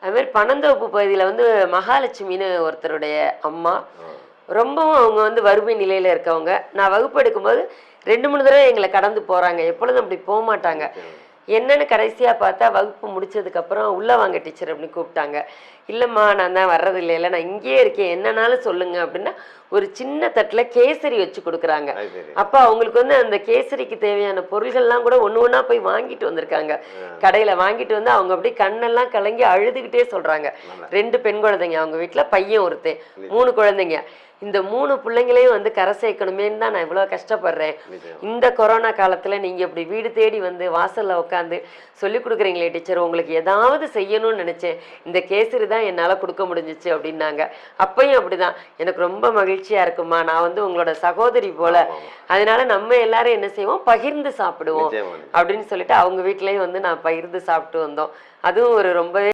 அது மாதிரி பனந்தோப்பு பகுதியில் வந்து மகாலட்சுமின்னு ஒருத்தருடைய அம்மா. ரொம்பவும் அவங்க வந்து வறுமை நிலையில் இருக்கவங்க. நான் வகுப்பு எடுக்கும்போது 2-3 தடவை எங்களை கடந்து போகிறாங்க. எப்பொழுதும் அப்படி போக மாட்டாங்க. என்னன்னு கடைசியாக பார்த்தா வகுப்பு முடிச்சதுக்கப்புறம் உள்ளே வாங்க டீச்சர் அப்படின்னு கூப்பிட்டாங்க. இல்லைம்மா நான் தான் வர்றது இல்லைல்ல, நான் இங்கேயே இருக்கேன், என்னன்னாலும் சொல்லுங்க அப்படின்னா ஒரு சின்ன தட்டில் கேசரி வச்சு கொடுக்குறாங்க. அப்போ அவங்களுக்கு வந்து அந்த கேசரிக்கு தேவையான பொருள்கள்லாம் கூட ஒன்று ஒன்றா போய் வாங்கிட்டு வந்திருக்காங்க. கடையில் வாங்கிட்டு வந்து அவங்க அப்படியே கண்ணெல்லாம் கலங்கி அழுதுகிட்டே சொல்கிறாங்க. 2 பெண் குழந்தைங்க அவங்க வீட்டில், பையன் ஒருத்தன், 3 குழந்தைங்க. இந்த 3 பிள்ளைங்களையும் வந்து கரை சேர்க்கணுமேன்னு தான் நான் இவ்வளோ கஷ்டப்படுறேன். இந்த கொரோனா காலத்தில் நீங்கள் இப்படி வீடு தேடி வந்து வாசலில் உட்காந்து சொல்லிக் கொடுக்குறீங்களே டீச்சர், உங்களுக்கு ஏதாவது செய்யணும்னு நினச்சேன், இந்த கேசரி தான் என்னால் கொடுக்க முடிஞ்சிச்சு அப்படின்னாங்க. அப்பையும் அப்படிதான், எனக்கு ரொம்ப மகிழ்ச்சியாக இருக்குமா, நான் வந்து உங்களோட சகோதரி போல, அதனால நம்ம எல்லாரும் என்ன செய்வோம், பகிர்ந்து சாப்பிடுவோம் அப்படின்னு சொல்லிட்டு அவங்க வீட்லேயும் வந்து நான் பகிர்ந்து சாப்பிட்டு வந்தோம். அதுவும் ஒரு ரொம்பவே